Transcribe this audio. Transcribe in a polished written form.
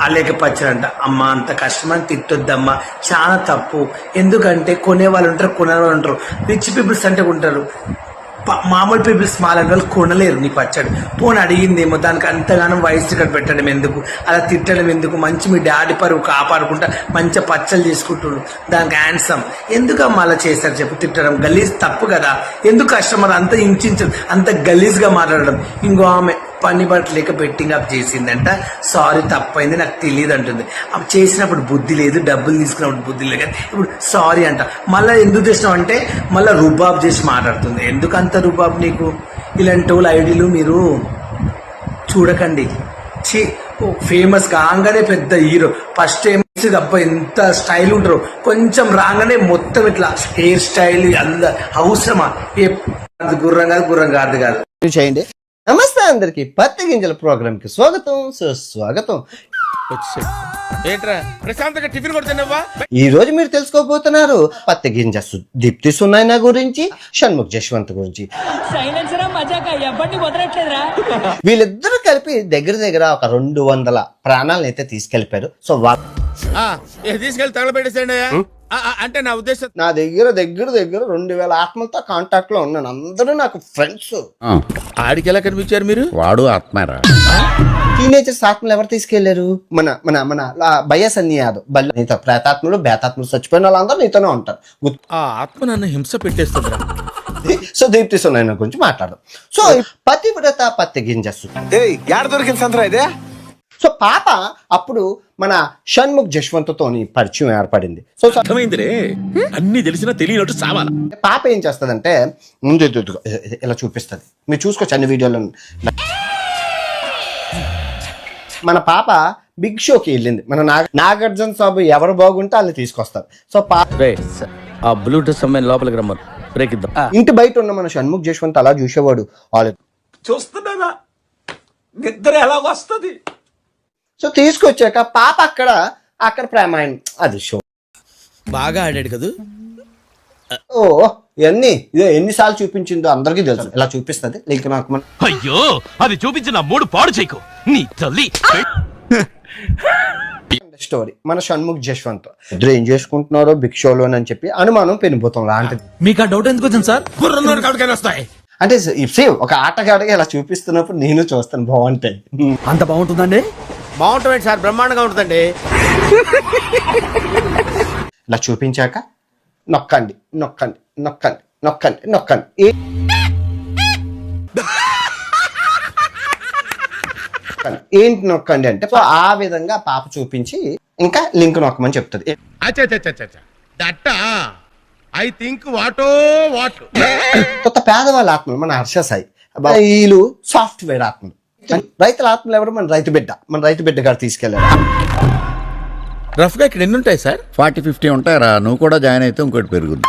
అలేక పచ్చడి అంట. అమ్మ అంత కష్టమని తిట్టొద్దమ్మా, చాలా తప్పు. ఎందుకంటే కొనే వాళ్ళు ఉంటారు, కొనే వాళ్ళు ఉంటారు. రిచ్ పీపుల్స్ అంటే ఉంటారు, మామూలు పీపుల్స్ మాలాంటి వాళ్ళు కొనలేరు నీ పచ్చడి. పోనీ అడిగిందేమో, దానికి అంతగానో వయసు ఇక్కడ పెట్టడం ఎందుకు, అలా తిట్టడం ఎందుకు? మంచి మీ డాడీ పరువు కాపాడుకుంటా మంచిగా పచ్చళ్ళు చేసుకుంటున్నారు, దానికి హ్యాండ్సమ్. ఎందుకమ్మా అలా చేశారు చెప్పు? తిట్టడం గలీజ్, తప్పు కదా. ఎందుకు కస్టమర్ అంత హింసించడం, అంత గలీజ్గా మాట్లాడడం? ఇంకో ఆమె పని బట్టలేక బెట్టింగ్ అప్ చేసిందంట. సారీ తప్పైంది, నాకు తెలియదు అంటుంది. అప్పుడు చేసినప్పుడు బుద్ధి లేదు, డబ్బులు తీసుకున్నప్పుడు బుద్ధి లేదు, కానీ ఇప్పుడు సారీ అంట. మళ్ళీ ఎందుకు చేసినావు అంటే మళ్ళీ రుబాబ్ చేసి మాట్లాడుతుంది. ఎందుకు అంత రుబాబ్ నీకు? ఇలాంటి వాళ్ళ ఐడీలు మీరు చూడకండి. ఫేమస్ కాగానే పెద్ద హీరో, ఫస్ట్ టైం అబ్బా ఎంత స్టైల్ ఉంటారు, కొంచెం రాగానే మొత్తం ఇట్లా హెయిర్ స్టైల్ అంద అవసరమా? గుర్రం కాదు. చేయండి. నమస్తే అందరికి, పత్తి గింజల ప్రోగ్రామ్ కి స్వాగతం, సుస్వాగతం. ఈ రోజు మీరు తెలుసుకోబోతున్నారు పత్తి గింజ దీప్తి సునైనా గురించి, షణ్ముఖ్ జశ్వంత్ గురించి. వీళ్ళిద్దరూ కలిపి దగ్గర ఒక 200 ప్రాణాలను అయితే తీసుకెళ్లిపారు. సో తీసుకెళ్ళి తగలబెట్టేసేయండి. అంటే నా ఉద్దేశం, నా దగ్గర 2000 ఆత్మలతో కాంటాక్ట్ లో ఉన్నాను. అందరూ నాకు ఫ్రెండ్స్. ఆడికి ఎలా కనిపించారు మీరు? వాడు ఆత్మారా. టీనేజర్స్ ఆత్మలు ఎవరు తీసుకెళ్లారు? మన మన మన భయసన్ని యాదవ్. నీతో ప్రేతాత్మలు, బేతాత్మలు చచ్చిపోయిన వాళ్ళందరూ నీతోనే ఉంటారు. ఆ ఆత్మ నన్ను హింస పెట్టేస్తుందిరా. సో దీప్తి సునైనా గురించి మాట్లాడదాం. సో పతివ్రత పత్తి గింజ దొరికింది సంతరా ఇదే. సో పాప అప్పుడు మన షణ్ముఖ్ జశ్వంత్ తోని పరిచయం ఏర్పడింది. సో అర్థమైందిరే, అన్ని తెలిసినా తెలియనట్టు సావాల. పాప ఏం చేస్తుందంటే ముందు ఇలా చూపిస్తుంది, మీరు చూసుకోవచ్చు అన్ని వీడియోలో. మన పాప బిగ్ షోకి వెళ్ళింది. మన నాగార్జున సాబు ఎవరు బాగుంటే వాళ్ళు తీసుకొస్తారు. సో ఆ బ్లూటూత్ అమ్మాయిని లోపలికి రమ్మను, బ్రేక్ ఇద్దాం. ఇంటి బయట ఉన్న మన షణ్ముఖ్ జశ్వంత్ అలా చూసేవాడు. వాళ్ళు చూస్తున్నారా నిద్ర ఎలా వస్తుంది? సో తీసుకొచ్చాక పాప అక్కడ ప్రేమాయణం, అది షో బాగా ఆడాడు కదా. ఓ ఇవన్నీ ఎన్నిసార్లు చూపించిందో అందరికీ తెలుసు. ఇలా చూపిస్తుంది. లేక నాకు అయ్యో అది చూపించిన 3 పాడు చేయకు నీ తల్లి. స్టోరీ మన షణ్ముఖ్ జశ్వంత్ ఇద్దరు ఏం చేసుకుంటున్నారో బిగ్ షోలో అని చెప్పి అనుమానం పెనుభూతం లాంటిది. మీకు ఆ డౌట్ ఎందుకు వచ్చింది సార్? వస్తాయి అంటే ఒక ఆటగాడిగా ఇలా చూపిస్తున్నప్పుడు నేను చూస్తాను, బాగుంటాయి. అంత బాగుంటుందండి? బాగుంటుంది సార్, బ్రహ్మాండంగా ఉంటుందండి. ఇలా చూపించాక నొక్కండి నొక్కండి నొక్కండి నొక్కండి నొక్కండి ఏంటి నొక్కండి అంటే ఆ విధంగా పాప చూపించి ఇంకా లింక్ నొక్కమని చెప్తుంది. కొత్త పేదవాళ్ళ ఆత్మలు మన హర్ష సాయి, వీళ్ళు సాఫ్ట్వేర్ ఆత్మలు. రైతుల ఆత్మలు ఎవరు? మన రైతు బిడ్డ గారు తీసుకెళ్లారు. రఫ్ గా ఇక్కడ ఎన్ని ఉంటాయి సార్? 40-50 ఉంటాయరా. నువ్వు కూడా జాయిన్ అయితే ఇంకోటి పెరుగుద్ది.